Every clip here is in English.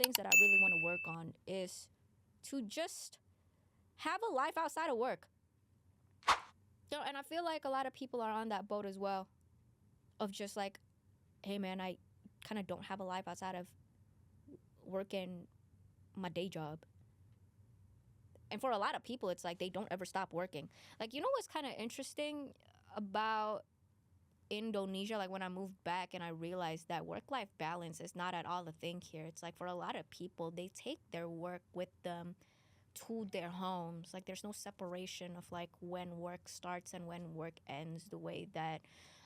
things that I really want to work on is to just have a life outside of work. And I feel like a lot of people are on that boat as well, of just like, hey man, I kind of don't have a life outside of working my day job. And for a lot of people, it's like they don't ever stop working. Like, you know what's kind of interesting about Indonesia? Like when I moved back and I realized that work-life balance is not at all a thing here. It's like for a lot of people, they take their work with them to their homes. Like there's no separation of like when work starts and when work ends, the way that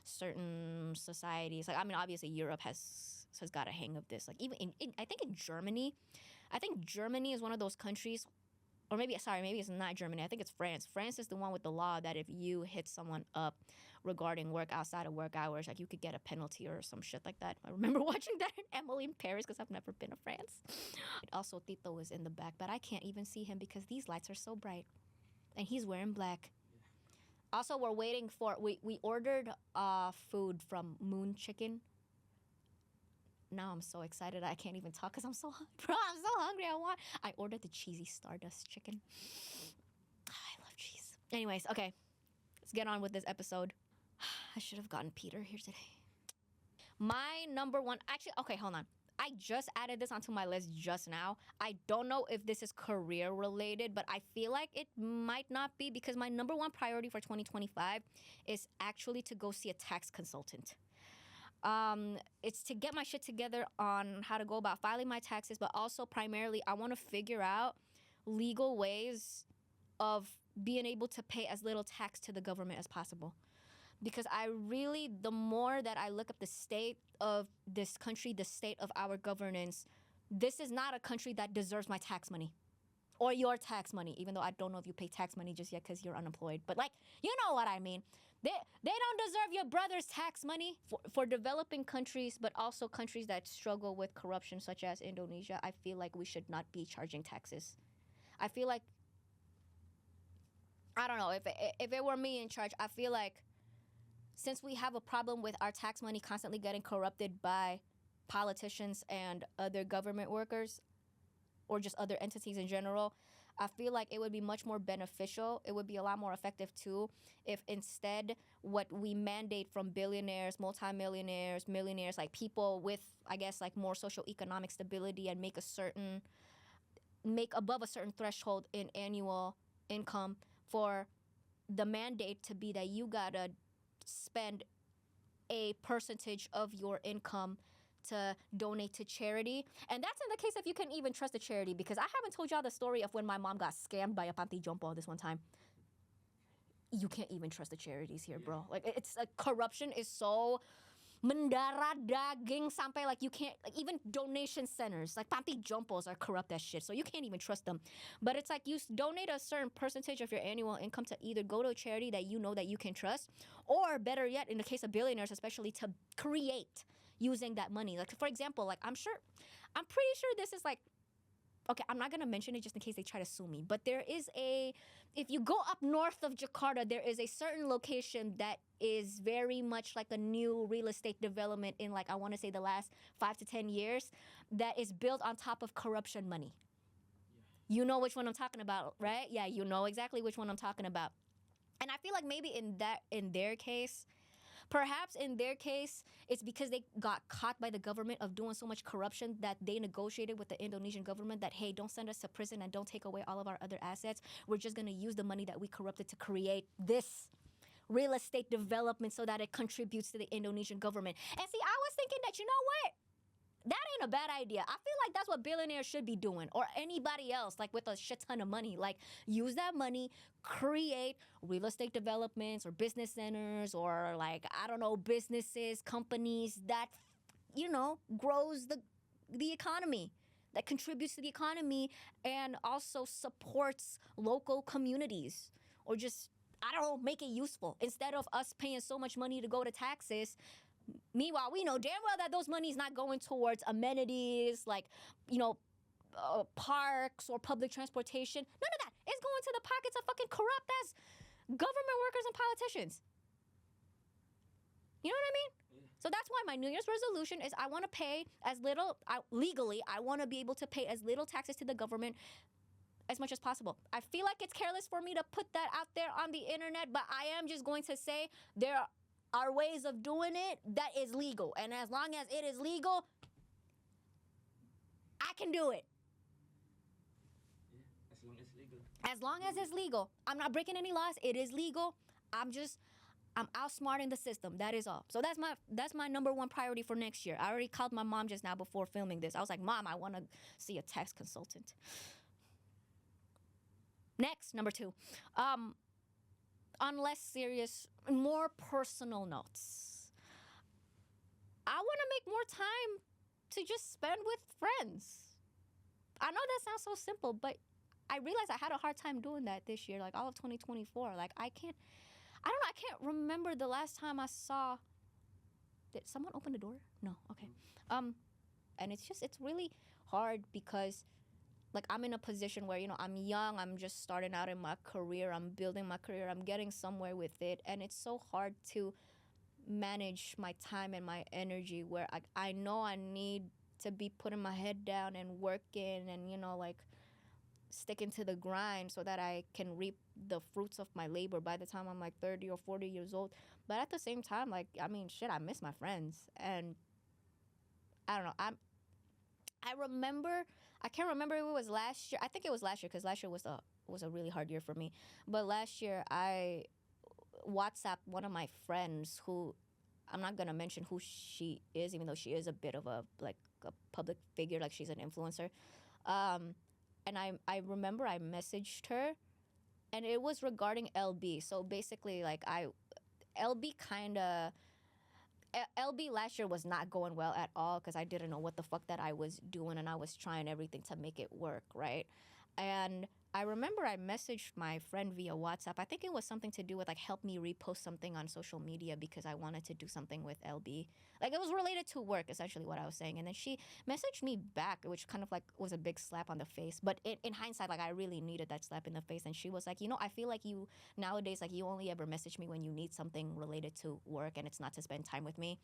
certain societies, like I mean obviously Europe has got a hang of this. Like even in I think Germany is one of those countries, or maybe it's not Germany, I think it's France. France is the one with the law that if you hit someone up regarding work outside of work hours, like you could get a penalty or some shit like that. I remember watching that in Emily in Paris because I've never been to France. Also, Tito is in the back, but I can't even see him because these lights are so bright. And he's wearing black. Also, we're waiting for, we ordered food from Moon Chicken. Now I'm so excited I can't even talk because I'm so hungry. Bro, I'm so hungry. I ordered the cheesy Stardust chicken. I love cheese. Anyways, okay. Let's get on with this episode. I should have gotten Peter here today. My number one, actually, okay, hold on. I just added this onto my list just now. I don't know if this is career related, but I feel like it might not be, because my number one priority for 2025 is actually to go see a tax consultant. It's to get my shit together on how to go about filing my taxes, but also primarily I want to figure out legal ways of being able to pay as little tax to the government as possible. Because the more that I look up the state of this country, the state of our governance, this is not a country that deserves my tax money or your tax money, even though I don't know if you pay tax money just yet because you're unemployed. But like, you know what I mean. They don't deserve your brother's tax money. For developing countries, but also countries that struggle with corruption, such as Indonesia, I feel like we should not be charging taxes. I feel like, I don't know, if it were me in charge, I feel like since we have a problem with our tax money constantly getting corrupted by politicians and other government workers, or just other entities in general, I feel like it would be much more beneficial. It would be a lot more effective too if instead what we mandate from billionaires, multimillionaires, millionaires, like people with, I guess, like more socioeconomic stability, and make above a certain threshold in annual income, for the mandate to be that you gotta spend a percentage of your income to donate to charity. And that's in the case if you can even trust a charity, because I haven't told y'all the story of when my mom got scammed by a panti jompo this one time. You can't even trust the charities here, bro. Like, it's like corruption is so mendarah daging sampai like you can't, like even donation centers, like panti jompos are corrupt as shit, so you can't even trust them. But it's like you donate a certain percentage of your annual income to either go to a charity that you know that you can trust, or better yet, in the case of billionaires especially, to create using that money. Like for example, like I'm pretty sure this is like, okay, I'm not gonna mention it just in case they try to sue me, but if you go up north of Jakarta, there is a certain location that is very much like a new real estate development in, like, I want to say the last 5 to 10 years, that is built on top of corruption money. Yeah. You know which one I'm talking about, right? Yeah, you know exactly which one I'm talking about. And I feel like maybe in their case, perhaps in their case, it's because they got caught by the government of doing so much corruption that they negotiated with the Indonesian government that, hey, don't send us to prison and don't take away all of our other assets. We're just going to use the money that we corrupted to create this real estate development so that it contributes to the Indonesian government. And see, I was thinking that, you know what? That ain't a bad idea. I feel like that's what billionaires should be doing, or anybody else, like with a shit ton of money. Like, use that money, create real estate developments or business centers, or like, I don't know, businesses, companies that, you know, grows the economy, that contributes to the economy and also supports local communities, or just, I don't know, make it useful instead of us paying so much money to go to taxes. Meanwhile, we know damn well that those money's not going towards amenities, like, you know, parks or public transportation. None of that. It's going to the pockets of fucking corrupt ass government workers and politicians. You know what I mean? Yeah. So that's why my New Year's resolution is I want to pay as little, legally, I want to be able to pay as little taxes to the government as much as possible. I feel like it's careless for me to put that out there on the internet, but I am just going to say there are ways of doing it that is legal. And as long as it is legal, I can do it. Yeah, as long as legal. As long as it's legal. I'm not breaking any laws. It is legal. I'm outsmarting the system. That is all. So that's my number one priority for next year. I already called my mom just now before filming this. I was like, Mom, I want to see a tax consultant. Next, number 2. On less serious, more personal notes. I want to make more time to just spend with friends. I know that sounds so simple, but I realized I had a hard time doing that this year, like all of 2024. Like I can't remember the last time I saw. Did someone open the door? No. Okay. And it's really hard because, like, I'm in a position where, I'm young, I'm just starting out in my career, I'm building my career, I'm getting somewhere with it, and it's so hard to manage my time and my energy where I know I need to be putting my head down and working and, like, sticking to the grind so that I can reap the fruits of my labor by the time I'm like 30 or 40 years old. But at the same time, like, I mean, shit, I miss my friends. And I don't know, I can't remember if it was last year. I think it was last year because last year was a really hard year for me. But last year I WhatsApped one of my friends who, I'm not going to mention who she is, even though she is a bit of a public figure, like she's an influencer. And I remember I messaged her, and it was regarding LB. So basically, like, LB last year was not going well at all because I didn't know what the fuck that I was doing, and I was trying everything to make it work, right? And I remember I messaged my friend via WhatsApp. I think it was something to do with, like, help me repost something on social media because I wanted to do something with LB. Like, it was related to work, essentially what I was saying. And then she messaged me back, which kind of, like, was a big slap on the face. But in hindsight, like, I really needed that slap in the face. And she was like, I feel like you nowadays, like, you only ever message me when you need something related to work and it's not to spend time with me.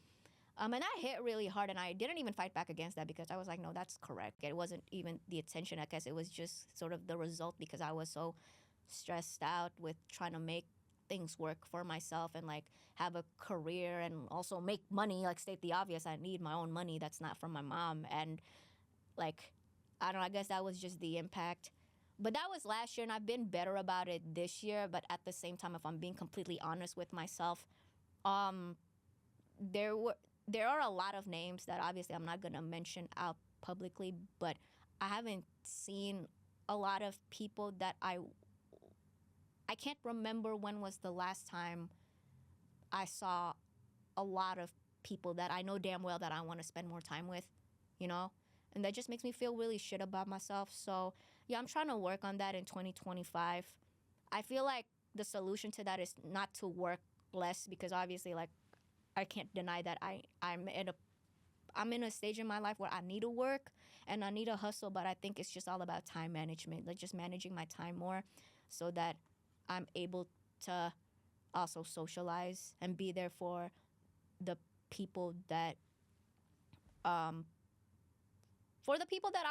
And that hit really hard, and I didn't even fight back against that because I was like, no, that's correct. It wasn't even the attention, I guess. It was just sort of the result because I was so stressed out with trying to make things work for myself and, like, have a career and also make money. Like, state the obvious, I need my own money that's not from my mom. And, like, I don't know, I guess that was just the impact. But that was last year, and I've been better about it this year. But at the same time, if I'm being completely honest with myself, there are a lot of names that obviously I'm not going to mention out publicly, but I haven't seen a lot of people that I can't remember when was the last time I saw a lot of people that I know damn well that I want to spend more time with, And that just makes me feel really shit about myself. So, yeah, I'm trying to work on that in 2025. I feel like the solution to that is not to work less because obviously, like, I can't deny that I'm in a stage in my life where I need to work and I need to hustle, but I think it's just all about time management, like just managing my time more so that I'm able to also socialize and be there for the people that I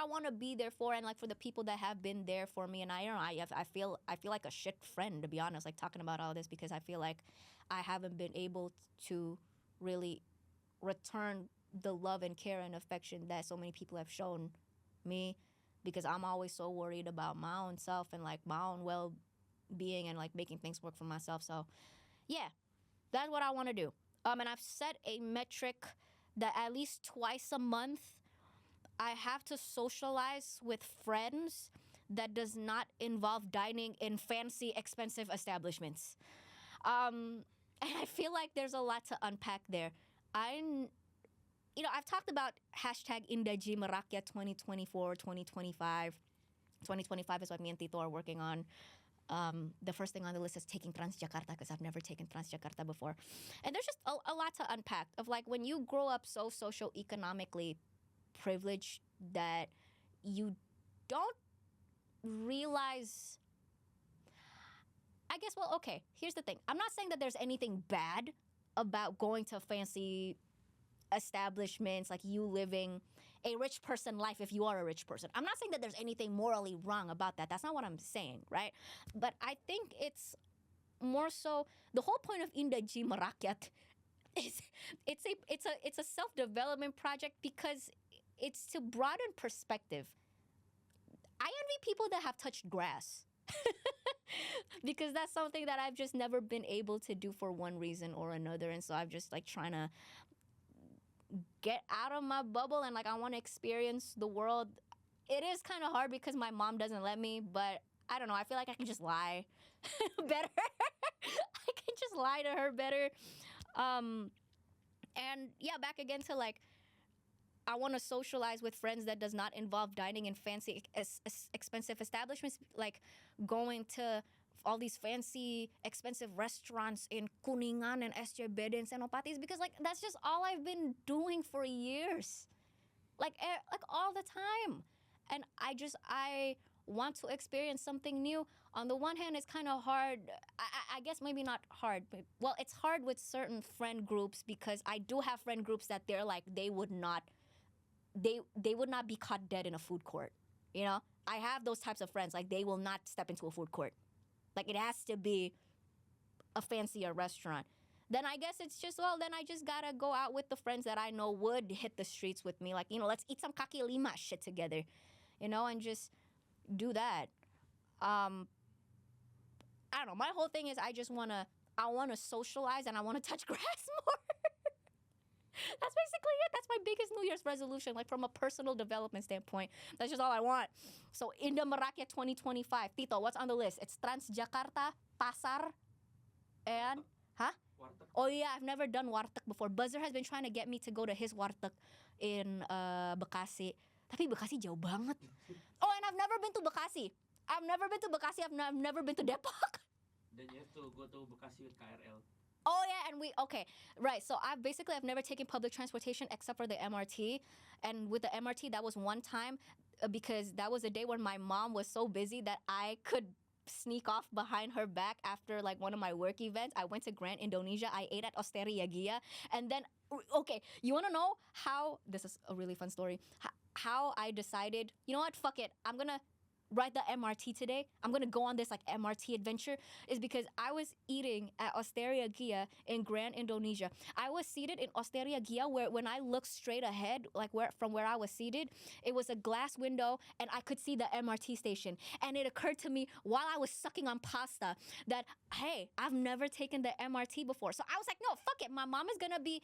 want to be there for, and, like, for the people that have been there for me. And I don't know, I feel like a shit friend, to be honest, like, talking about all this because I feel like I haven't been able to really return the love and care and affection that so many people have shown me because I'm always so worried about my own self and, like, my own well-being and, like, making things work for myself. So, yeah, that's what I want to do. And I've set a metric that at least twice a month I have to socialize with friends that does not involve dining in fancy, expensive establishments. And I feel like there's a lot to unpack there. I've talked about hashtag Indah Merakyat 2024, 2025. 2025 is what me and Tito are working on. The first thing on the list is taking Transjakarta because I've never taken Transjakarta before. And there's just a lot to unpack of, like, when you grow up so socio-economically privileged that you don't realize, I guess, well, okay, here's the thing. I'm not saying that there's anything bad about going to fancy establishments, like you living a rich person life if you are a rich person. I'm not saying that there's anything morally wrong about that. That's not what I'm saying, right? But I think it's more so the whole point of Indah Ji Merakyat is it's a self-development project because it's to broaden perspective. I envy people that have touched grass. Because that's something that I've just never been able to do for one reason or another, and so I'm just like trying to get out of my bubble and like I want to experience the world. It is kind of hard because my mom doesn't let me, but I don't know, I feel like I can just lie better. I can just lie to her better. And yeah, back again to like I want to socialize with friends that does not involve dining in fancy expensive establishments, like going to all these fancy expensive restaurants in Kuningan and Setiabudi and Senopatis, because like that's just all I've been doing for years, like all the time. And I want to experience something new. On the one hand, it's kind of hard. I guess maybe not hard, but well, it's hard with certain friend groups because I do have friend groups that they're like they would not be caught dead in a food court. You know, I have those types of friends. Like they will not step into a food court. Like it has to be a fancier restaurant. Then I guess it's just, well, then I just gotta go out with the friends that I know would hit the streets with me. Like, you know, let's eat some kaki lima shit together, you know, and just do that. I don't know. My whole thing is I wanna socialize and I wanna touch grass more. That's basically it. That's my biggest New Year's resolution, like from a personal development standpoint. That's just all I want. So Indah Merakyat 2025. Tito, what's on the list? It's Trans Jakarta, Pasar, and Warteg. oh yeah, I've never done warteg before. Buzzer has been trying to get me to go to his warteg in Bekasi. Tapi Bekasi jauh banget. Oh, and I've never been to Bekasi. I've never been to Depok. Then you have to go to Bekasi with KRL. Oh yeah, and right. So I've never taken public transportation except for the MRT, and with the MRT that was one time because that was a day when my mom was so busy that I could sneak off behind her back after like one of my work events. I went to Grand Indonesia. I ate at Osteria Gia, and then you want to know how? This is a really fun story. How I decided, you know what? Fuck it. I'm gonna ride the MRT today. I'm gonna go on this like MRT adventure is because I was eating at Osteria Gia in Grand Indonesia. I was seated in Osteria Gia where when I looked straight ahead, like from where I was seated, it was a glass window and I could see the MRT station. And it occurred to me while I was sucking on pasta that, hey, I've never taken the MRT before. So I was like, no, fuck it. My mom is gonna be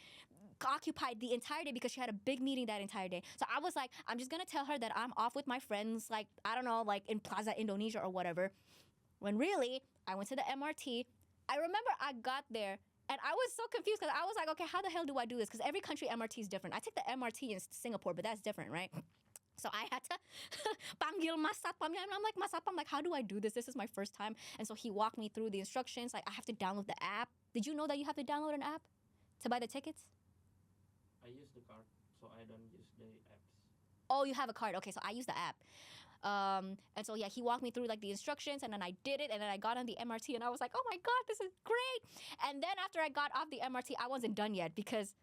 occupied the entire day because she had a big meeting that entire day. So I was like, I'm just gonna tell her that I'm off with my friends, like, I don't know, like in Plaza Indonesia or whatever. When really, I went to the MRT. I remember I got there and I was so confused because I was like, okay, how the hell do I do this? Because every country MRT is different. I took the MRT in Singapore, but that's different, right? So I had to panggil Mas Satpam, and I'm like, Mas Satpam, like, how do I do this? This is my first time. And so he walked me through the instructions. Like, I have to download the app. Did you know that you have to download an app to buy the tickets? I use the card, so I don't use the apps. Oh, you have a card. Okay, so I use the app. And so yeah, he walked me through like the instructions, and then I did it, and then I got on the MRT, and I was like, oh my god, this is great. And then after I got off the MRT, I wasn't done yet because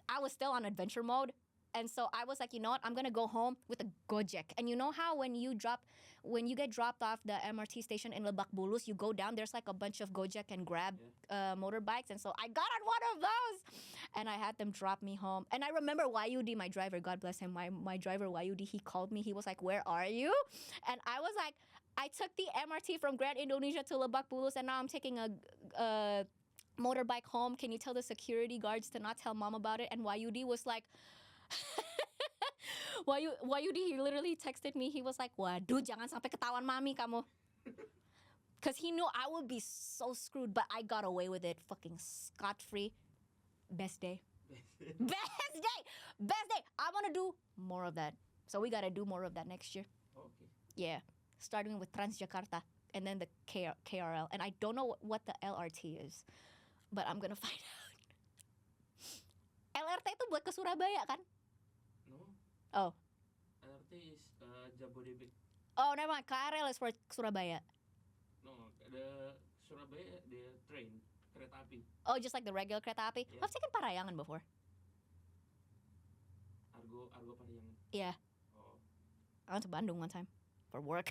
I was still on adventure mode. And so I was like, you know what? I'm gonna go home with a Gojek. And you know how when you get dropped off the MRT station in Lebak Bulus, you go down. There's like a bunch of Gojek and Grab motorbikes. And so I got on one of those, and I had them drop me home. And I remember Wayudi, my driver, God bless him, my driver Wayudi. He called me. He was like, "Where are you?" And I was like, I took the MRT from Grand Indonesia to Lebak Bulus, and now I'm taking a motorbike home. Can you tell the security guards to not tell mom about it? And Wayudi was like. Wayudi, he literally texted me. He was like, waduh, jangan sampai ketahuan mami kamu. Because he knew I would be so screwed, but I got away with it. Fucking scot-free. Best day. Best day. I want to do more of that. So we got to do more of that next year. Okay. Yeah. Starting with Transjakarta and then the KRL. And I don't know what the LRT is, but I'm going to find out. LRT itu buat ke Surabaya kan? No. Oh. LRT is Jabodebek. Oh, never mind. KRL is for Surabaya. No, the Surabaya, the train, kereta api. Oh, just like the regular kereta api? Yeah. I've taken Parayangan before. Argo Parahyangan. Yeah, Oh. I went to Bandung one time for work.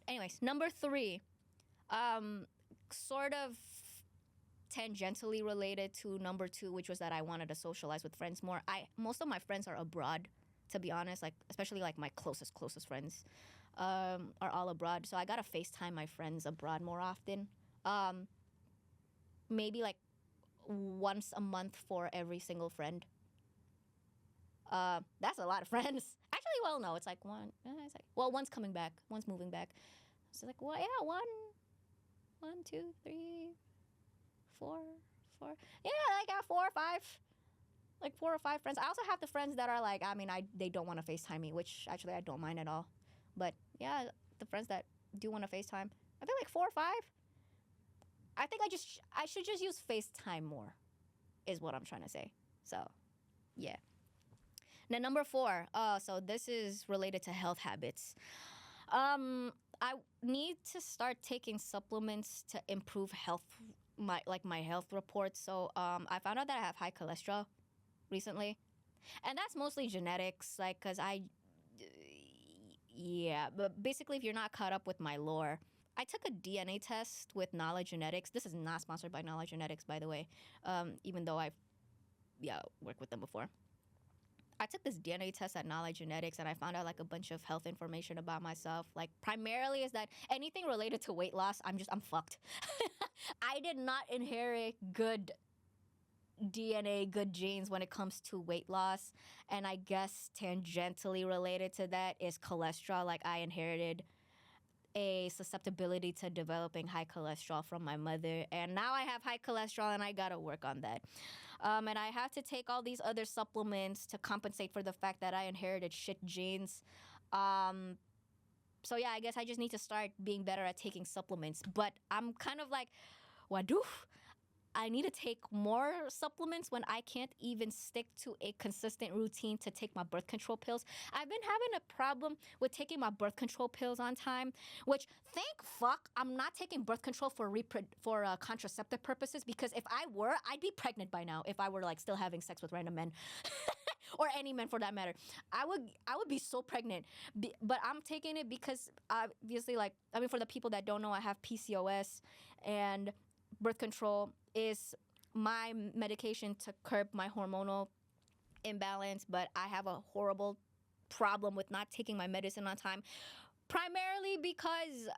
Anyways, number 3, sort of tangentially related to number 2, which was that I wanted to socialize with friends more. Most of my friends are abroad, to be honest, like especially like my closest friends are all abroad. So I gotta FaceTime my friends abroad more often. Maybe like once a month for every single friend. That's a lot of friends. Actually, well, no, it's like one's coming back, one's moving back. So like, well, yeah, 1, 2, 3, 4. Yeah, like 4 or 5. Like 4 or 5 friends. I also have the friends that are like, they don't want to FaceTime me, which actually I don't mind at all. But yeah, the friends that do want to FaceTime, I think like 4 or 5. I think I should just use FaceTime more, is what I'm trying to say. So, yeah. Now, number 4. So this is related to health habits. I need to start taking supplements to improve my health reports. So I found out that I have high cholesterol recently, and that's mostly genetics. Like, cause but basically, if you're not caught up with my lore, I took a DNA test with Knowledge Genetics. This is not sponsored by Knowledge Genetics, by the way, even though I've worked with them before. I took this DNA test at Knowledge Genetics, and I found out like a bunch of health information about myself. Like, primarily is that anything related to weight loss, I'm fucked. I did not inherit good DNA, good genes when it comes to weight loss. And I guess tangentially related to that is cholesterol. Like, I inherited a susceptibility to developing high cholesterol from my mother, and now I have high cholesterol, and I gotta work on that. And I have to take all these other supplements to compensate for the fact that I inherited shit genes. So yeah, I guess I just need to start being better at taking supplements. But I'm kind of like, waduh, I need to take more supplements when I can't even stick to a consistent routine to take my birth control pills. I've been having a problem with taking my birth control pills on time, which, thank fuck, I'm not taking birth control for contraceptive purposes, because if I were, I'd be pregnant by now if I were like still having sex with random men. Or any men for that matter. I would be so pregnant. But I'm taking it because obviously, for the people that don't know, I have PCOS, and birth control is my medication to curb my hormonal imbalance, but I have a horrible problem with not taking my medicine on time, primarily because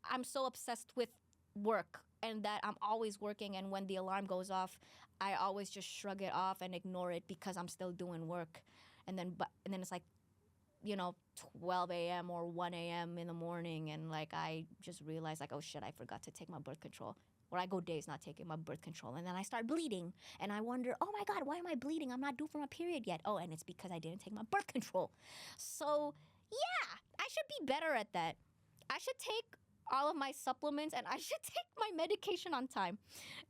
I'm so obsessed with work, and that I'm always working, and when the alarm goes off, I always just shrug it off and ignore it because I'm still doing work. And then it's like, 12 a.m. or 1 a.m. in the morning, and like I just realized like, oh shit, I forgot to take my birth control. Or I go days not taking my birth control, and then I start bleeding, and I wonder, oh my God, why am I bleeding? I'm not due for my period yet. Oh, and it's because I didn't take my birth control. So yeah, I should be better at that. I should take all of my supplements, and I should take my medication on time,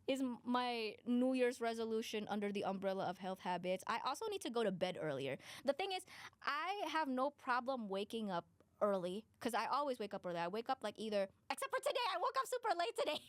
is my New Year's resolution under the umbrella of health habits. I also need to go to bed earlier. The thing is, I have no problem waking up early, because I always wake up early. I wake up like except for today, I woke up super late today.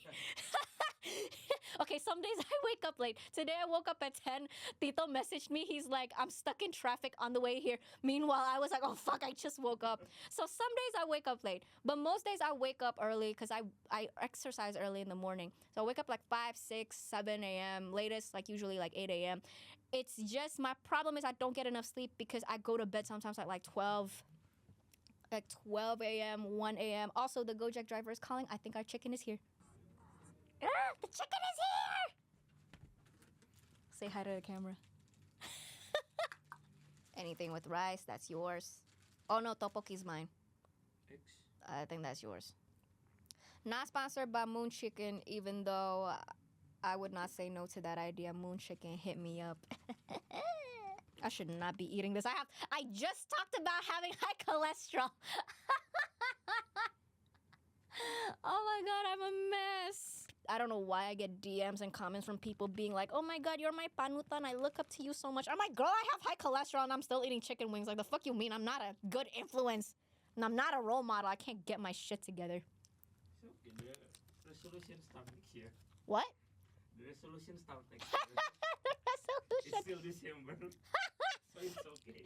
Okay, some days I wake up late. Today I woke up at 10. Tito messaged me. He's like, I'm stuck in traffic on the way here. Meanwhile, I was like, oh fuck, I just woke up. So some days I wake up late, but most days I wake up early because I exercise early in the morning. So I wake up like 5, 6, 7 a.m. Latest, like usually like 8 a.m. It's just, my problem is I don't get enough sleep because I go to bed sometimes at like 12 a.m., 1 a.m. Also, the Gojek driver is calling. I think our chicken is here. The chicken is here! Say hi to the camera. Anything with rice, that's yours. Oh no, tteokbokki's mine. X. I think that's yours. Not sponsored by Moon Chicken, even though I would not say no to that idea. Moon Chicken, hit me up. I should not be eating this. I just talked about having high cholesterol. Oh my God, I'm a mess. I don't know why I get DMs and comments from people being like, oh my God, you're my panutan. I look up to you so much. I'm like, girl, I have high cholesterol and I'm still eating chicken wings. Like, the fuck you mean? I'm not a good influence. And I'm not a role model. I can't get my shit together. So, okay, the resolution start next year. What? The resolution starts next year. It's Resolution. still December, so it's okay.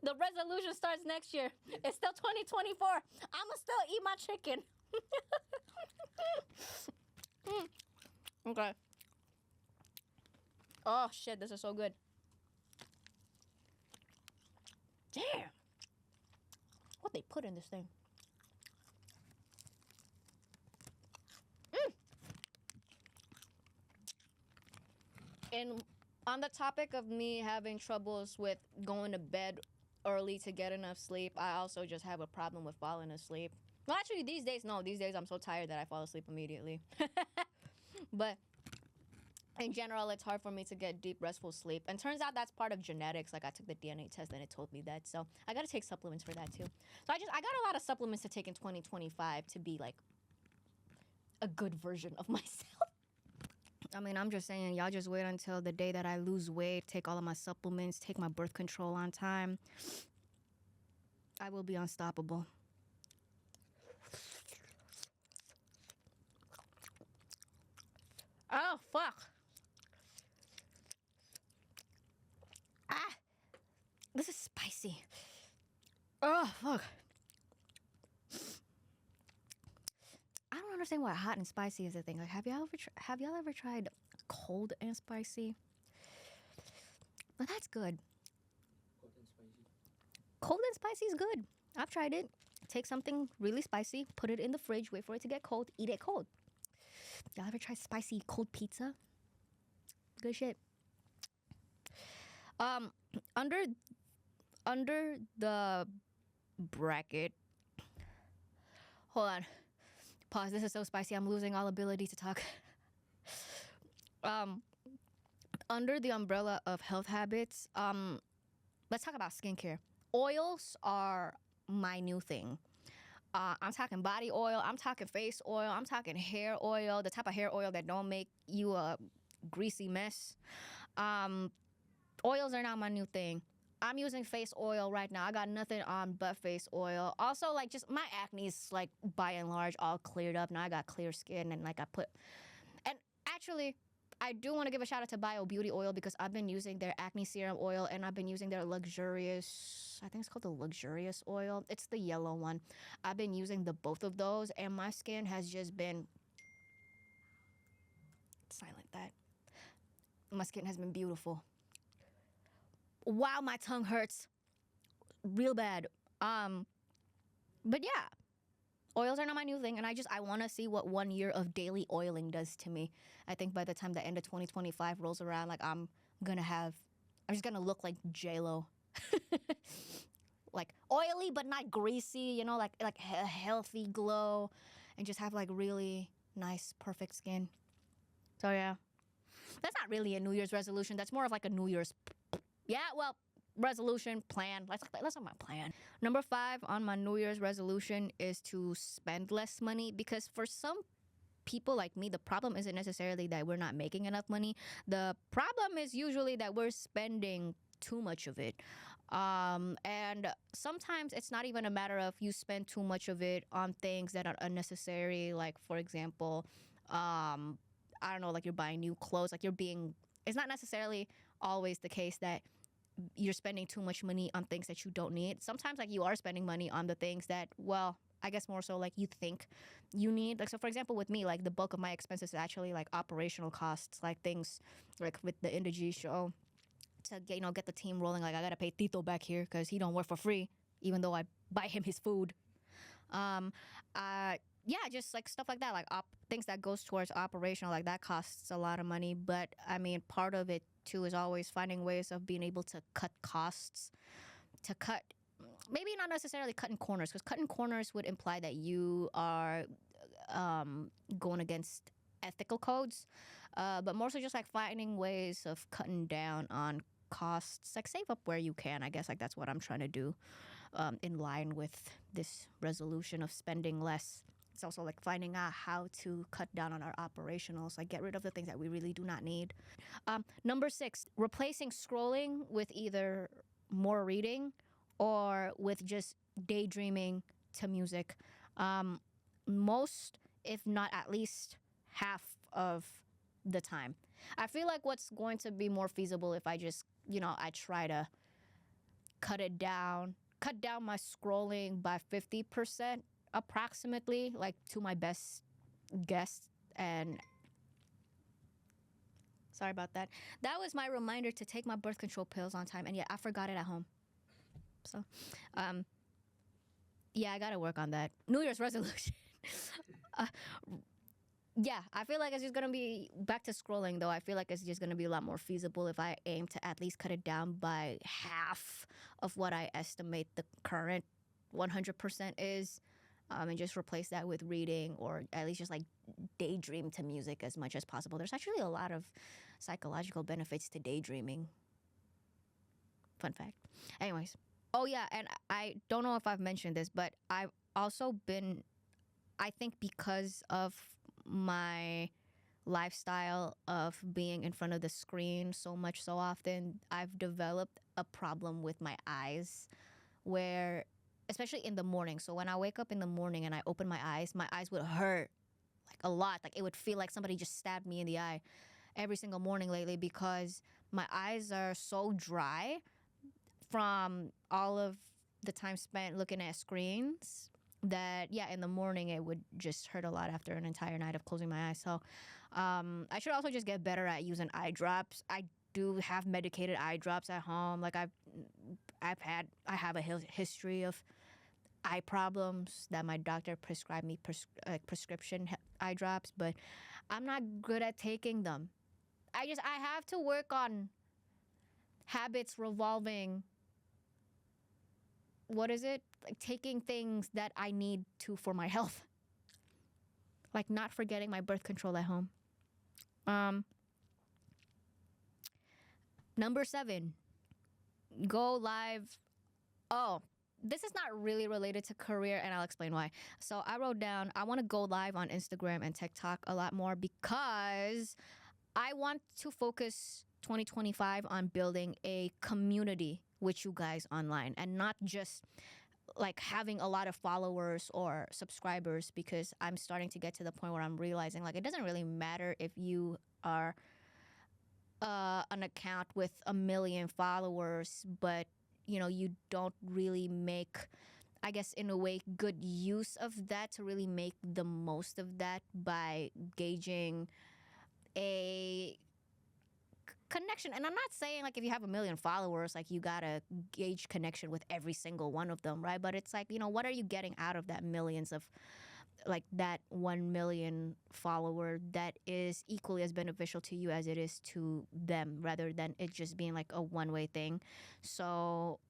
The resolution starts next year. It's still 2024. I'ma still eat my chicken. Okay. Oh shit, this is so good. Damn. What they put in this thing? And on the topic of me having troubles with going to bed early to get enough sleep, I also just have a problem with falling asleep. Well, actually, these days, no. These days, I'm so tired that I fall asleep immediately. But in general, it's hard for me to get deep, restful sleep. And turns out that's part of genetics. Like, I took the DNA test and it told me that. So I got to take supplements for that, too. So I got a lot of supplements to take in 2025 to be, like, a good version of myself. I mean, I'm just saying, y'all just wait until the day that I lose weight, take all of my supplements, take my birth control on time. I will be unstoppable. Oh, fuck. Ah, this is spicy. Oh, fuck. I don't understand why hot and spicy is a thing. Like, have y'all ever tried cold and spicy? Well, that's good. Hot and spicy. Cold and spicy is good. I've tried it. Take something really spicy, put it in the fridge, wait for it to get cold, eat it cold. Y'all ever tried spicy cold pizza? Good shit. Under the bracket. Hold on. Pause. This is so spicy. I'm losing all ability to talk. Under the umbrella of health habits, let's talk about skincare. Oils are my new thing. I'm talking body oil. I'm talking face oil. I'm talking hair oil. The type of hair oil that don't make you a greasy mess. Oils are not my new thing. I'm using face oil right now. I got nothing on but face oil. Also, like, just my acne is, like, by and large all cleared up. Now I got clear skin and, like, and actually, I do want to give a shout out to Bio Beauty Oil because I've been using their acne serum oil and I've been using their luxurious, I think it's called the luxurious oil. It's the yellow one. I've been using both of those and my skin has just been, silent that. My skin has been beautiful. Wow, my tongue hurts real bad. But yeah, oils are not my new thing, and I want to see what 1 year of daily oiling does to me. I think by the time the end of 2025 rolls around, like, I'm just gonna look like J-Lo. Like, oily but not greasy, you know, like a healthy glow, and just have, like, really nice, perfect skin. So yeah, that's not really a New Year's resolution. That's more of like a New Year's, resolution, plan. Let's talk about plan. Number 5 on my New Year's resolution is to spend less money, because for some people like me, the problem isn't necessarily that we're not making enough money. The problem is usually that we're spending too much of it. And sometimes it's not even a matter of you spend too much of it on things that are unnecessary. Like, for example, I don't know, like, you're buying new clothes, like, it's not necessarily always the case that you're spending too much money on things that you don't need. Sometimes, like, you are spending money on the things that, well, I guess more so, like, you think you need. Like, so for example, with me, like, the bulk of my expenses is actually, like, operational costs, like things like with the Indah show to get the team rolling. Like, I gotta pay Tito back here because he don't work for free, even though I buy him his food. Yeah, just like stuff like that, like things that goes towards operational, like that costs a lot of money. But I mean, part of it too is always finding ways of being able to cut costs, to cut, maybe not necessarily cutting corners, because cutting corners would imply that you are going against ethical codes, but more so just like finding ways of cutting down on costs, like save up where you can. I guess, like, that's what I'm trying to do, in line with this resolution of spending less. It's also like finding out how to cut down on our operationals, like get rid of the things that we really do not need. Number 6, replacing scrolling with either more reading or with just daydreaming to music. Most, if not at least half of the time. I feel like what's going to be more feasible if I just, I try to cut down my scrolling by 50% approximately, like to my best guess. And sorry about that. That was my reminder to take my birth control pills on time. And yeah, I forgot it at home. So, yeah, I gotta work on that. New Year's resolution. Yeah, I feel like it's just gonna be back to scrolling though. I feel like it's just gonna be a lot more feasible if I aim to at least cut it down by half of what I estimate the current 100% is, and just replace that with reading, or at least just like daydream to music as much as possible. There's actually a lot of psychological benefits to daydreaming. Fun fact. Anyways. Oh yeah, and I don't know if I've mentioned this, but I've also been, I think because of my lifestyle of being in front of the screen so much so often, I've developed a problem with my eyes where, especially in the morning. So when I wake up in the morning and I open my eyes would hurt like a lot. Like it would feel like somebody just stabbed me in the eye every single morning lately, because my eyes are so dry from all of the time spent looking at screens that, yeah, in the morning it would just hurt a lot after an entire night of closing my eyes. So I should also just get better at using eye drops. I do have medicated eye drops at home. Like I have a history of eye problems that my doctor prescribed me prescription eye drops, but I'm not good at taking them. I have to work on habits revolving, what is it? Like taking things that I need to for my health. Like not forgetting my birth control at home. Number 7, go live. Oh, this is not really related to career, and I'll explain why. So I wrote down, I want to go live on Instagram and TikTok a lot more because I want to focus 2025 on building a community with you guys online, and not just like having a lot of followers or subscribers, because I'm starting to get to the point where I'm realizing like it doesn't really matter if you are an account with 1 million followers, but you don't really make, I guess in a way, good use of that to really make the most of that by gauging a connection. And I'm not saying like if you have 1 million followers, like you gotta gauge connection with every single one of them, right? But it's like, what are you getting out of that millions of, like that 1 million follower that is equally as beneficial to you as it is to them, rather than it just being like a one-way thing. So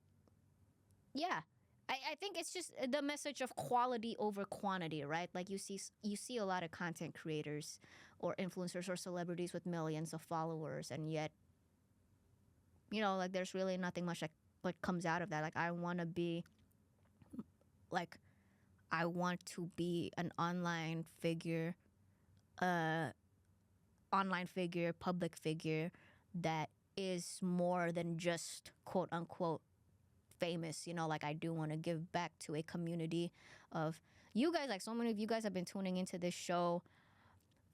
yeah, I think it's just the message of quality over quantity, right? Like you see a lot of content creators or influencers or celebrities with millions of followers, and yet like there's really nothing much like comes out of that. Like I want to be an online figure, public figure that is more than just quote unquote famous. Like I do want to give back to a community of you guys. Like so many of you guys have been tuning into this show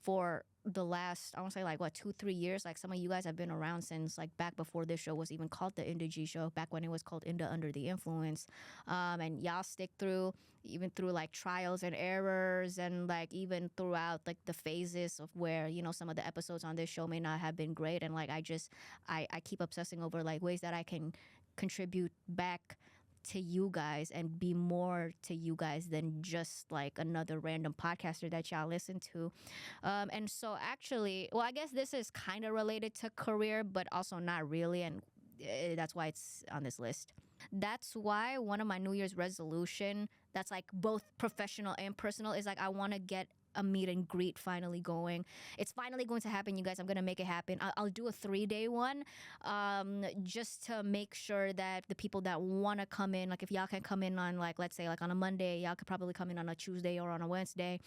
for the last, I want to say like 2-3 years. Like some of you guys have been around since like back before this show was even called the Indah show, back when it was called Indah Under the Influence. And y'all stick through, even through like trials and errors, and like even throughout like the phases of where some of the episodes on this show may not have been great. And like I keep obsessing over like ways that I can contribute back to you guys and be more to you guys than just like another random podcaster that y'all listen to. And so actually, well, I guess this is kind of related to career, but also not really, and that's why it's on this list. That's why one of my New Year's resolution that's like both professional and personal is like I want to get a meet and greet finally going. It's finally going to happen, you guys. I'm gonna make it happen. I'll do a 3-day one, just to make sure that the people that want to come in, like if y'all can come in on like, let's say like on a Monday, y'all could probably come in on a Tuesday or on a Wednesday.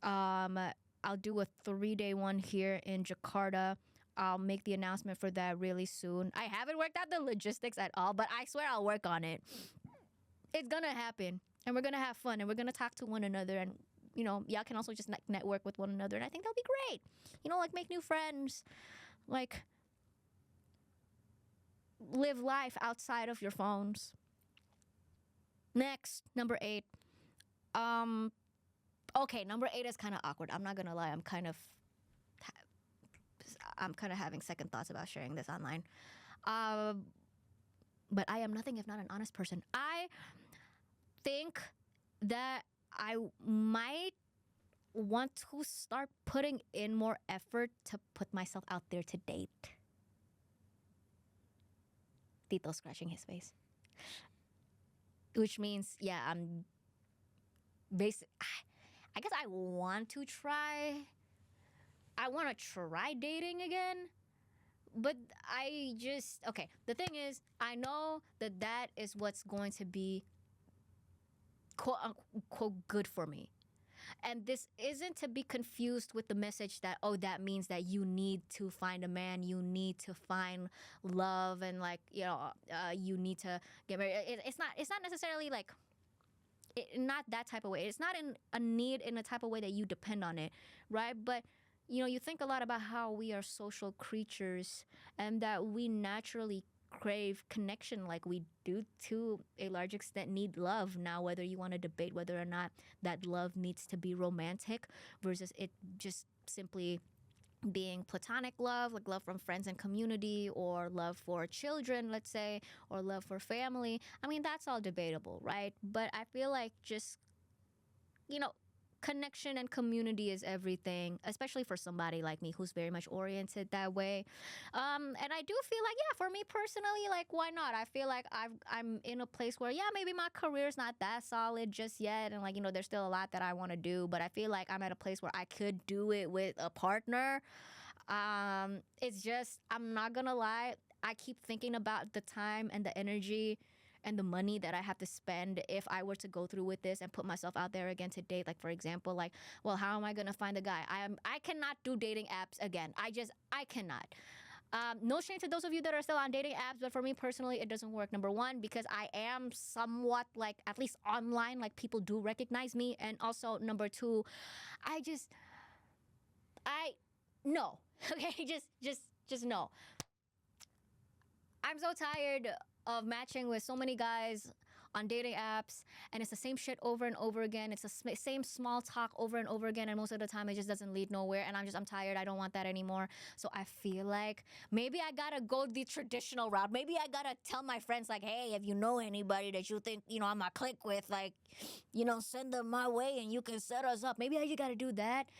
I'll do a 3-day one here in Jakarta. I'll make the announcement for that really soon. I haven't worked out the logistics at all, but I swear I'll work on it. It's gonna happen, and we're gonna have fun, and we're gonna talk to one another, and y'all can also just network with one another, and I think that'll be great. Like make new friends, like live life outside of your phones. Next, number 8. Okay, number 8 is kind of awkward. I'm not gonna lie. I'm kind of having second thoughts about sharing this online. But I am nothing if not an honest person. I think that I might want to start putting in more effort to put myself out there to date. Tito scratching his face. Which means, yeah, I'm basic. I guess I want to try dating again. But okay, the thing is, I know that is what's going to be quote unquote good for me. And this isn't to be confused with the message that, that means that you need to find a man, you need to find love, and you need to get married. It's not necessarily like, not that type of way. It's not in a need in a type of way that you depend on it, right? But you think a lot about how we are social creatures and that we naturally crave connection, like we do to a large extent need love. Now, whether you want to debate whether or not that love needs to be romantic versus it just simply being platonic love, like love from friends and community, or love for children, let's say, or love for family. I mean, that's all debatable, right? But I feel like just, connection and community is everything, especially for somebody like me who's very much oriented that way. And I do feel like, yeah, for me personally, like, why not? I feel like I'm in a place where, yeah, maybe my career's not that solid just yet, and like, there's still a lot that I want to do, but I feel like I'm at a place where I could do it with a partner. It's just, I'm not gonna lie, I keep thinking about the time and the energy and the money that I have to spend if I were to go through with this and put myself out there again to date. Like, for example, like, well, how am I gonna find a guy? I cannot do dating apps again. I cannot. No shame to those of you that are still on dating apps, but for me personally, it doesn't work. Number one, because I am somewhat, like, at least online, like, people do recognize me. And also, number two, no. Okay, just no. I'm so tired of matching with so many guys on dating apps, and it's the same shit over and over again. It's the same small talk over and over again, and most of the time it just doesn't lead nowhere, and I'm tired. I don't want that anymore. So I feel like maybe I gotta go the traditional route. Maybe I gotta tell my friends, like, hey, if you know anybody that you think, I might click with, like, send them my way and you can set us up. Maybe I just gotta do that.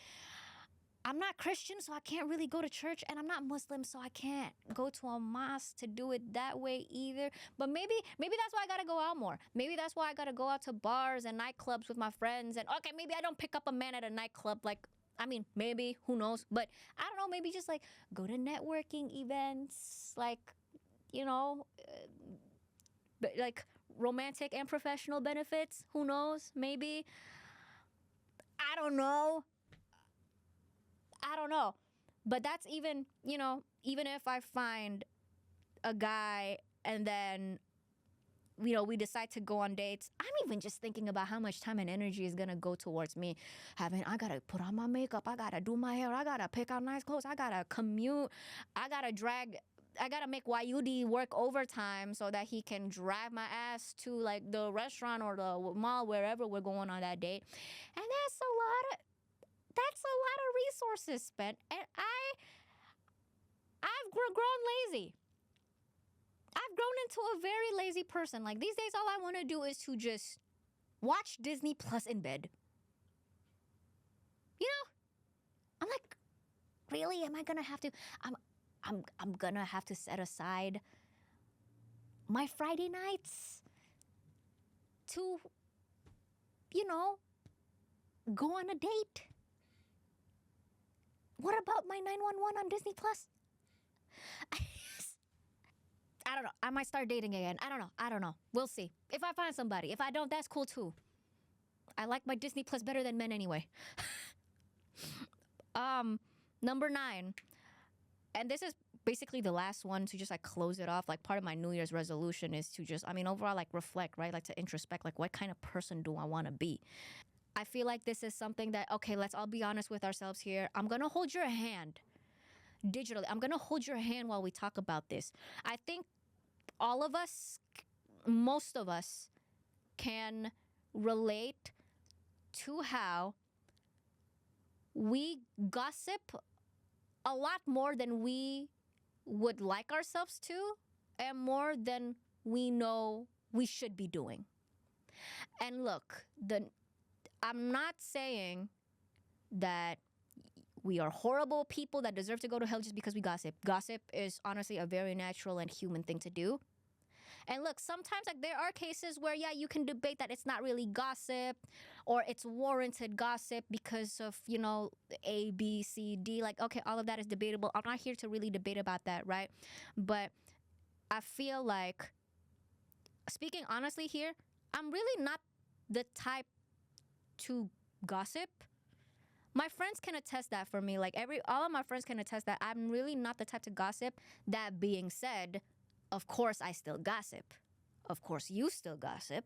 I'm not Christian, so I can't really go to church, and I'm not Muslim, so I can't go to a mosque to do it that way either. But maybe that's why I gotta go out more. Maybe that's why I gotta go out to bars and nightclubs with my friends. And okay, maybe I don't pick up a man at a nightclub. Like, I mean, maybe, who knows? But I don't know, maybe just like go to networking events, like, like romantic and professional benefits. Who knows? Maybe. I don't know. But that's even, even if I find a guy and then, we decide to go on dates, I'm even just thinking about how much time and energy is going to go towards me I got to put on my makeup, I got to do my hair, I got to pick out nice clothes, I got to commute, I got to make YUD work overtime so that he can drive my ass to, like, the restaurant or the mall, wherever we're going on that date. And that's a lot of resources spent, and I've grown lazy. I've grown into a very lazy person. Like, these days, all I want to do is to just watch Disney Plus in bed. I'm like, really? Am I gonna have to? I'm gonna have to set aside my Friday nights to, go on a date. What about my 911 on Disney Plus? I don't know. I might start dating again. I don't know. We'll see. If I find somebody. If I don't, that's cool too. I like my Disney Plus better than men anyway. Number 9. And this is basically the last one to just, like, close it off. Like, part of my New Year's resolution is to just, overall, like, reflect, right? Like, to introspect, like, what kind of person do I want to be? I feel like this is something that, okay, let's all be honest with ourselves here. I'm gonna hold your hand digitally. I'm gonna hold your hand while we talk about this. I think all of us, most of us, can relate to how we gossip a lot more than we would like ourselves to, and more than we know we should be doing. And look, I'm not saying that we are horrible people that deserve to go to hell just because we gossip. Gossip is honestly a very natural and human thing to do. And look, sometimes like there are cases where yeah, you can debate that it's not really gossip or it's warranted gossip because of, you know, A, B, C, D. Like, okay, all of that is debatable. I'm not here to really debate about that, right? But I feel like, speaking honestly here, I'm really not the type to gossip. My friends can attest that for me. Like all of my friends can attest that I'm really not the type to gossip. That being said, of course I still gossip. Of course you still gossip.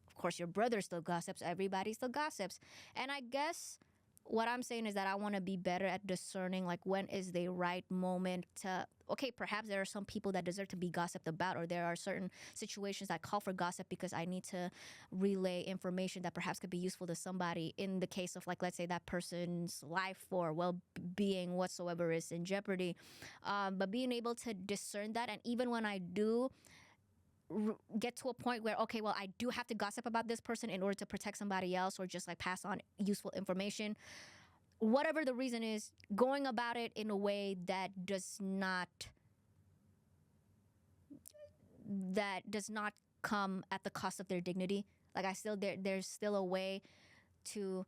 Of course your brother still gossips. Everybody still gossips. And I guess what I'm saying is that I want to be better at discerning like when is the right moment to, okay, perhaps there are some people that deserve to be gossiped about, or there are certain situations that call for gossip because I need to relay information that perhaps could be useful to somebody in the case of like, let's say that person's life or well-being whatsoever is in jeopardy. But being able to discern that, and even when I do get to a point where, okay, well, I do have to gossip about this person in order to protect somebody else or just like pass on useful information, whatever the reason is, going about it in a way that does not come at the cost of their dignity. Like there's still a way to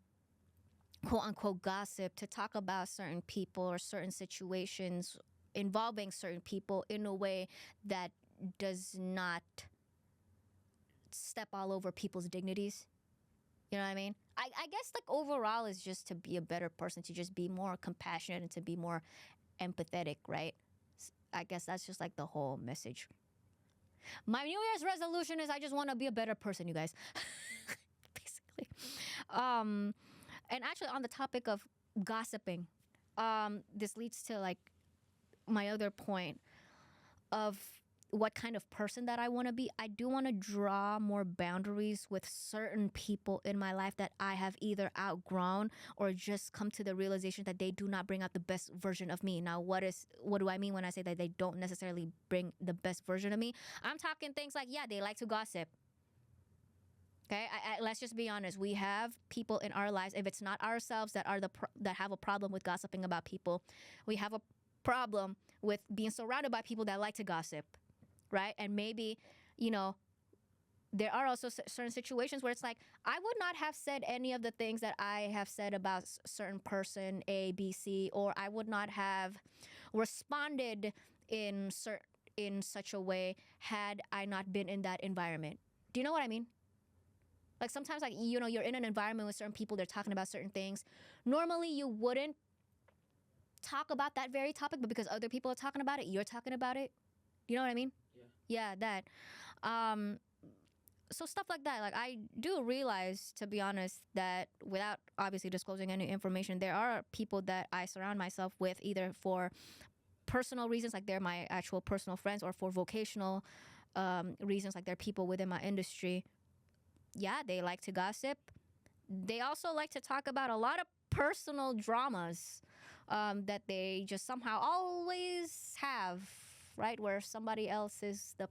quote unquote gossip, to talk about certain people or certain situations involving certain people in a way that does not step all over people's dignities. You know what I mean? I guess like overall is just to be a better person, to just be more compassionate and to be more empathetic, right? I guess that's just like the whole message. My New Year's resolution is I just want to be a better person, you guys. Basically. And actually on the topic of gossiping, this leads to like my other point of what kind of person that I want to be. I do want to draw more boundaries with certain people in my life that I have either outgrown or just come to the realization that they do not bring out the best version of me. Now, what do I mean when I say that they don't necessarily bring the best version of me? I'm talking things like, yeah, they like to gossip. Okay, let's just be honest. We have people in our lives, if it's not ourselves that are that have a problem with gossiping about people, we have a problem with being surrounded by people that like to gossip. Right? And maybe, you know, there are also certain situations where it's like, I would not have said any of the things that I have said about certain person A, B, C, or I would not have responded in such a way had I not been in that environment. Do you know what I mean? Like sometimes, like, you know, you're in an environment with certain people, they're talking about certain things. Normally you wouldn't talk about that very topic, but because other people are talking about it, you're talking about it. You know what I mean? Yeah, that. So stuff like that. Like I do realize, to be honest, that without obviously disclosing any information, there are people that I surround myself with either for personal reasons, like they're my actual personal friends, or for vocational reasons, like they're people within my industry. Yeah, they like to gossip. They also like to talk about a lot of personal dramas that they just somehow always have, right? Where somebody else is the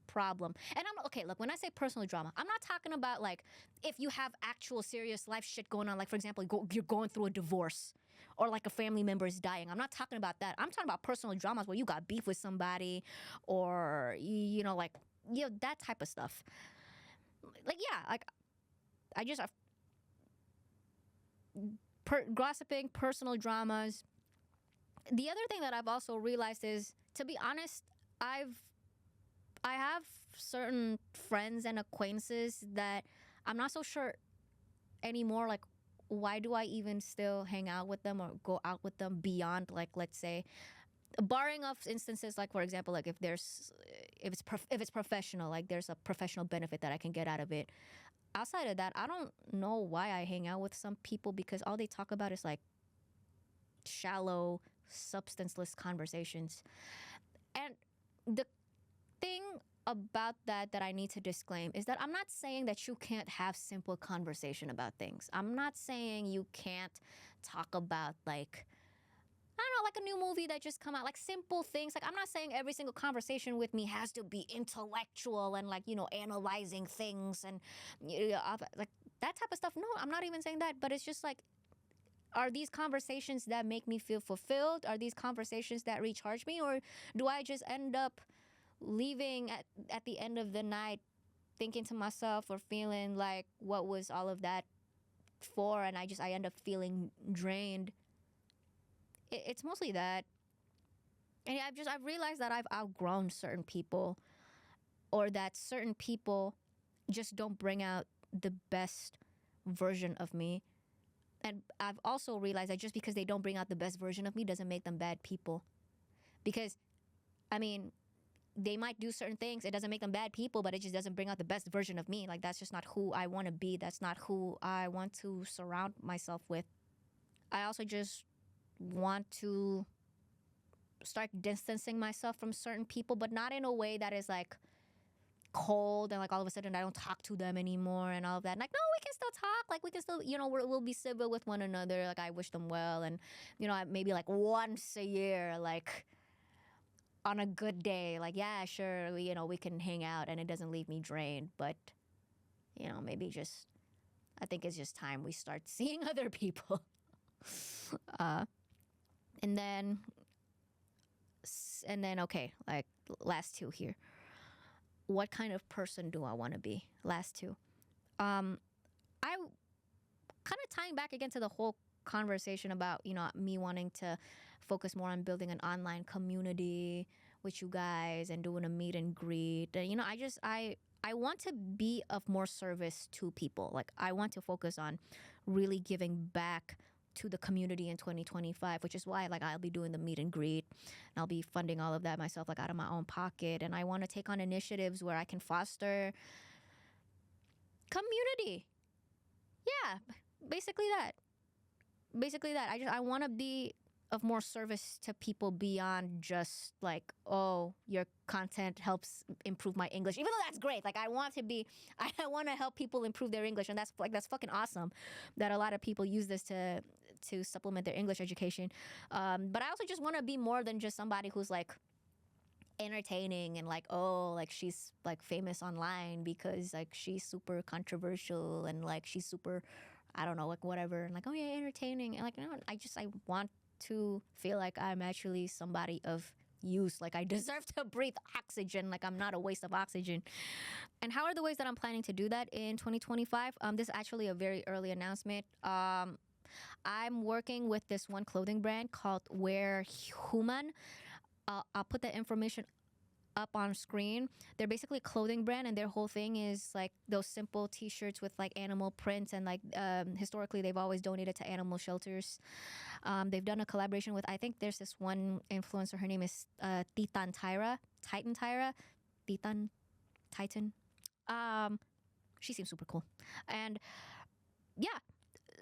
problem. And I'm okay, look, when I say personal drama, I'm not talking about like if you have actual serious life shit going on, like for example, you're going through a divorce or like a family member is dying. I'm not talking about that. I'm talking about personal dramas where you got beef with somebody or, you know, like, you know, that type of stuff. Like, yeah, like I just gossiping, personal dramas. The other thing that I've also realized is, to be honest, I have certain friends and acquaintances that I'm not so sure anymore, like, why do I even still hang out with them or go out with them beyond, like, let's say, barring of instances like, for example, like if it's professional, like there's a professional benefit that I can get out of it. Outside of that, I don't know why I hang out with some people, because all they talk about is like shallow, substanceless conversations. And the thing about that I need to disclaim is that I'm not saying that you can't have simple conversation about things. I'm not saying you can't talk about like, I don't know, like a new movie that just come out, like simple things. Like, I'm not saying every single conversation with me has to be intellectual and like, analyzing things and like that type of stuff. No, I'm not even saying that, but it's just like, are these conversations that make me feel fulfilled? Are these conversations that recharge me? Or do I just end up leaving at the end of the night thinking to myself or feeling like, what was all of that for? And I end up feeling drained. It's mostly that. And I've realized that I've outgrown certain people, or that certain people just don't bring out the best version of me. And I've also realized that just because they don't bring out the best version of me doesn't make them bad people. Because, I mean, they might do certain things. It doesn't make them bad people, but it just doesn't bring out the best version of me. Like, that's just not who I want to be. That's not who I want to surround myself with. I also just want to start distancing myself from certain people, but not in a way that is like cold and like all of a sudden I don't talk to them anymore and all of that. And like, no, we can still talk. Like, we can still, we'll be civil with one another. Like, I wish them well. And, maybe like once a year, like on a good day, like, yeah, sure, we can hang out and it doesn't leave me drained. But, maybe just, I think it's just time we start seeing other people. And then, okay, like last two here. What kind of person do I want to be? Last two. I kind of tying back again to the whole conversation about, me wanting to focus more on building an online community with you guys and doing a meet and greet. And, I want to be of more service to people. Like, I want to focus on really giving back to the community in 2025, which is why like I'll be doing the meet and greet and I'll be funding all of that myself, like out of my own pocket. And I want to take on initiatives where I can foster community. Yeah, basically that. I want to be of more service to people beyond just like, oh, your content helps improve my English, even though that's great. Like, I want to help people improve their English, and that's fucking awesome that a lot of people use this to supplement their English education. But I also just want to be more than just somebody who's like entertaining and like, oh, like she's like famous online because like she's super controversial and like she's super, I don't know, like whatever, and like, oh yeah, entertaining. And like, I want to feel like I'm actually somebody of use. Like, I deserve to breathe oxygen. Like, I'm not a waste of oxygen. And how are the ways that I'm planning to do that in 2025? This is actually a very early announcement. I'm working with this one clothing brand called Wear Human. I'll put that information up on screen. They're basically a clothing brand, and their whole thing is like those simple t-shirts with like animal prints, and like historically they've always donated to animal shelters. They've done a collaboration with, I think there's this one influencer, her name is Titan Tyra. She seems super cool. And yeah,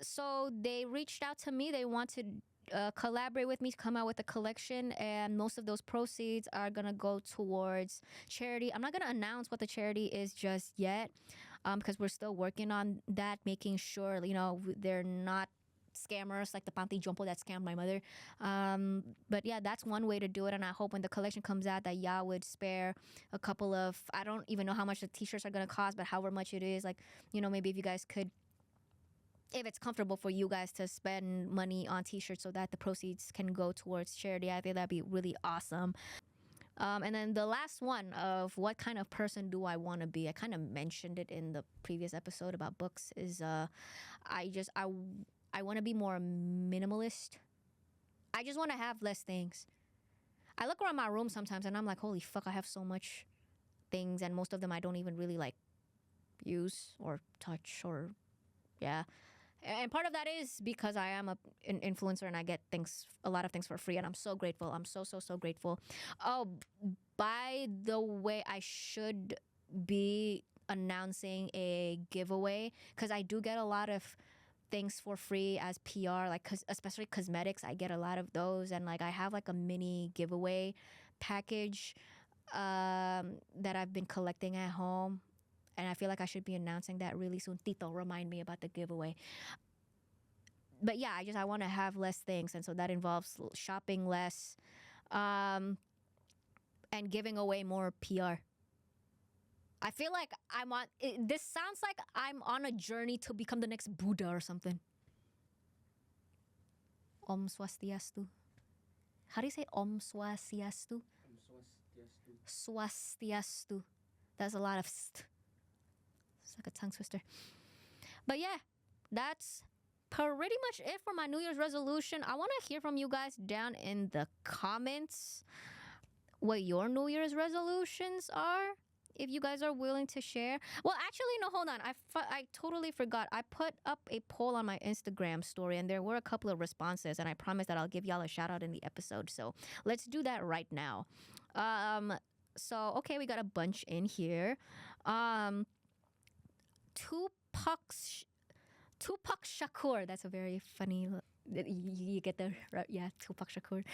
so they reached out to me. They want to collaborate with me to come out with a collection, and most of those proceeds are gonna go towards charity. I'm not gonna announce what the charity is just yet, because we're still working on that, making sure they're not scammers like the Panty Jumpo that scammed my mother. But yeah, that's one way to do it, and I hope when the collection comes out that y'all would spare a couple of, I don't even know how much the t-shirts are gonna cost, but however much it is, like, maybe if you guys could, if it's comfortable for you guys to spend money on t-shirts so that the proceeds can go towards charity, I think that'd be really awesome. And then the last one of what kind of person do I want to be, I kind of mentioned it in the previous episode about books, is I want to be more minimalist. I just want to have less things. I look around my room sometimes and I'm like, holy fuck, I have so much things, and most of them I don't even really like use or touch, or yeah. And part of that is because I am an influencer and I get a lot of things for free, and I'm so grateful. I'm so grateful. Oh, by the way, I should be announcing a giveaway because I do get a lot of things for free as PR, like especially cosmetics. I get a lot of those, and like I have like a mini giveaway package that I've been collecting at home, and I feel like I should be announcing that really soon. Tito, remind me about the giveaway. But yeah, I want to have less things, and so that involves shopping less, and giving away more PR. I feel like this sounds like I'm on a journey to become the next Buddha or something. Om Swastiastu. How do you say Om Swastiastu? Swastiastu. That's a lot of st. It's like a tongue twister. But yeah, that's pretty much it for my New Year's resolution. I want to hear from you guys down in the comments what your New Year's resolutions are, if you guys are willing to share. Well, actually, no, hold on. I totally forgot. I put up a poll on my Instagram story, and there were a couple of responses, and I promise that I'll give y'all a shout out in the episode. So let's do that right now. So, okay, we got a bunch in here. Tupac Shakur. That's a very funny. You get the right? Yeah, Tupac Shakur.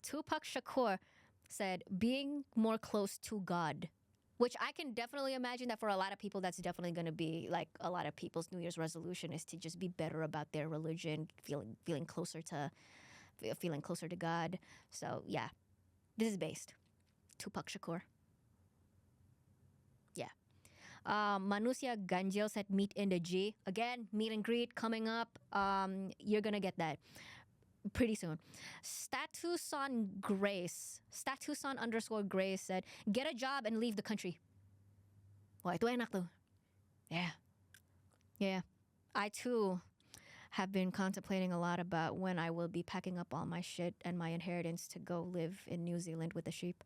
Tupac Shakur said, being more close to God, which I can definitely imagine that for a lot of people, that's definitely going to be like a lot of people's New Year's resolution is to just be better about their religion, feeling closer to God. So yeah, this is based. Tupac Shakur. Yeah. Manusia Ganjil said meet in the G. Again, meet and greet coming up. You're going to get that pretty soon. Statuson _ Grace said, get a job and leave the country. Wah, itu enak tuh. Yeah. I too have been contemplating a lot about when I will be packing up all my shit and my inheritance to go live in New Zealand with the sheep.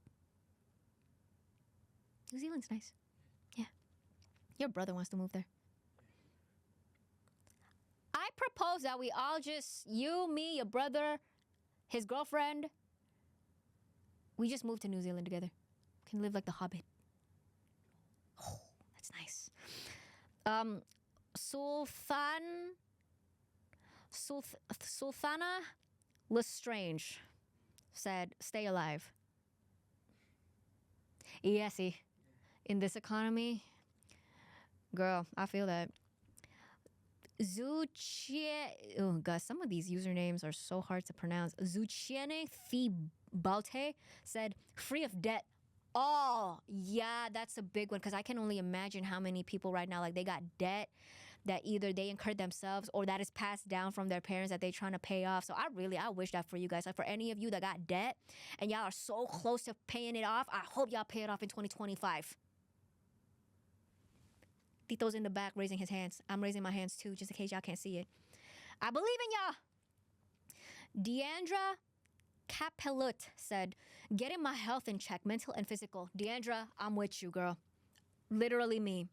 New Zealand's nice. Yeah. Your brother wants to move there. I propose that we all just, you, me, your brother, his girlfriend, we just move to New Zealand together. We can live like the Hobbit. Oh, that's nice. Sulthana Lestrange said, stay alive. Yeah, see, in this economy, girl, I feel that. Oh god, some of these usernames are so hard to pronounce. Zuchiene Thibaute said, free of debt. Oh, yeah, that's a big one because I can only imagine how many people right now, like they got debt that either they incurred themselves or that is passed down from their parents that they're trying to pay off. So I wish that for you guys. Like for any of you that got debt and y'all are so close to paying it off, I hope y'all pay it off in 2025. Tito's in the back raising his hands. I'm raising my hands too, just in case y'all can't see it. I believe in y'all. Deandra Capelut said, getting my health in check, mental and physical. Deandra, I'm with you, girl. Literally me.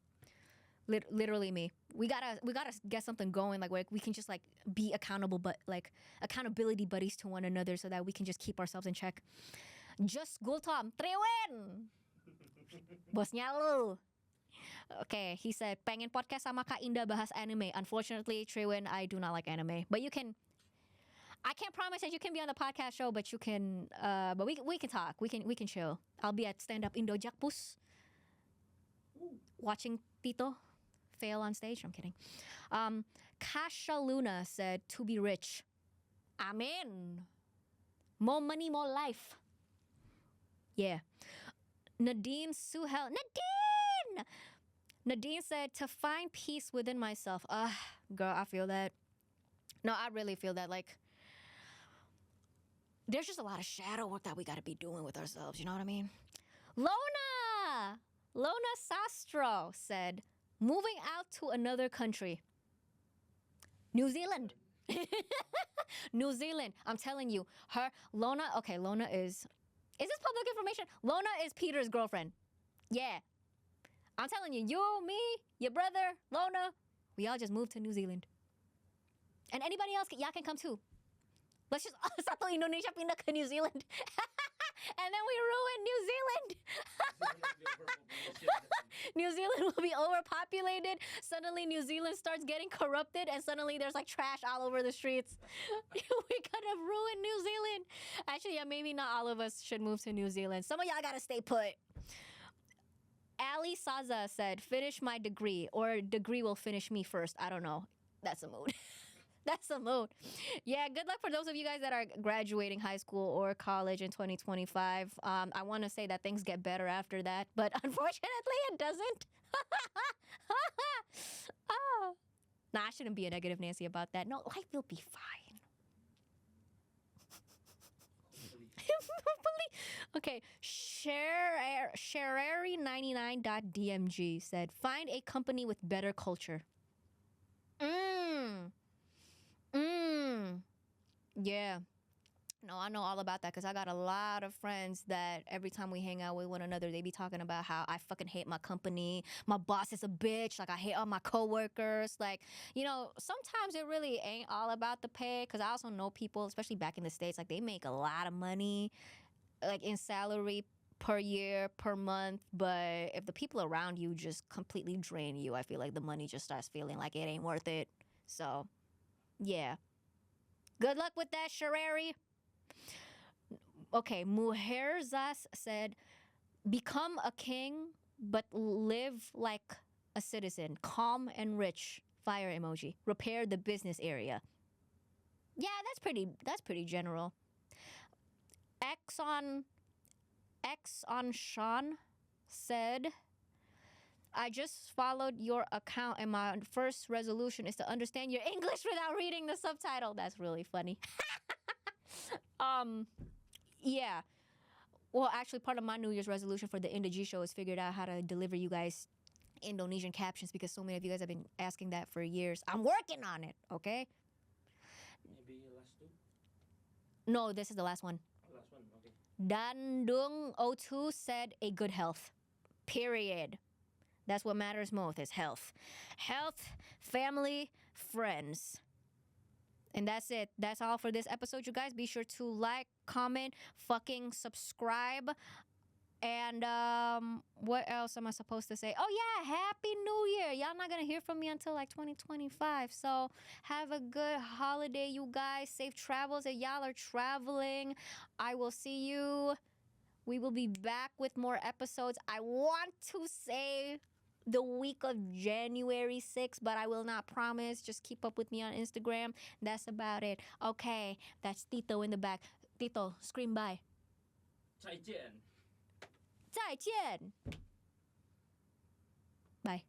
Literally me. We gotta get something going, like where we can just like be accountable, but like accountability buddies to one another so that we can just keep ourselves in check. Just Gultom, Triwin! Bosnya lu. Okay, he said, pengen podcast sama Kak Indah bahas anime. Unfortunately, Triwin, I do not like anime. But I can't promise that you can be on the podcast show, but you can, but we can talk. We can chill. I'll be at stand-up Indo Jakpus, watching Tito fail on stage. I'm kidding. Kasha Luna said, to be rich. Amen. More money, more life. Yeah. Nadine Suhel. Nadine said, to find peace within myself. Girl, I feel that. No, I really feel that. Like, there's just a lot of shadow work that we got to be doing with ourselves. You know what I mean? Lona Sastro said, moving out to another country. New Zealand. New Zealand. I'm telling you. Lona is this public information? Lona is Peter's girlfriend. Yeah. I'm telling you, me, your brother, Lona, we all just moved to New Zealand. And anybody else, y'all can come too. Let's just satu Indonesia pindah ke New Zealand. And then we ruin New Zealand. New Zealand will be overpopulated. Suddenly New Zealand starts getting corrupted and suddenly there's like trash all over the streets. We could have ruined New Zealand. Actually, yeah, maybe not all of us should move to New Zealand. Some of y'all gotta stay put. Ali Saza said, finish my degree or degree will finish me first. I don't know. That's a mood. That's a mood. Yeah, good luck for those of you guys that are graduating high school or college in 2025. I want to say that things get better after that, but unfortunately it doesn't. Oh. Nah, I shouldn't be a negative Nancy about that. No, life will be fine. Okay, Sherary99.dmg said, find a company with better culture. Yeah. No, I know all about that because I got a lot of friends that every time we hang out with one another, they be talking about how I fucking hate my company. My boss is a bitch. Like, I hate all my coworkers. Like, you know, sometimes it really ain't all about the pay because I also know people, especially back in the States, like, they make a lot of money, like, in salary per year, per month. But if the people around you just completely drain you, I feel like the money just starts feeling like it ain't worth it. So, yeah. Good luck with that, Sherary. Okay, Mujerzas said, become a king, but live like a citizen. Calm and rich. Fire emoji. Repair the business area. Yeah, that's pretty general. X on Sean said, I just followed your account and my first resolution is to understand your English without reading the subtitle. That's really funny. Yeah. Well, actually, part of my New Year's resolution for the Indah G show is figured out how to deliver you guys Indonesian captions because so many of you guys have been asking that for years. I'm working on it, okay? Maybe last two? No, this is the last one. Last one, okay. Dandung02 said a good health. Period. That's what matters most is health. Health, family, friends. And that's it. That's all for this episode, you guys. Be sure to like, comment, fucking subscribe. And what else am I supposed to say? Oh yeah, Happy New Year. Y'all not gonna hear from me until like 2025. So have a good holiday, you guys. Safe travels if y'all are traveling. I will see you. We will be back with more episodes. I want to say the week of January 6th, but I will not promise. Just keep up with me on Instagram. That's about it. Okay, that's Tito in the back. Tito, scream bye. 再见. 再见. Bye.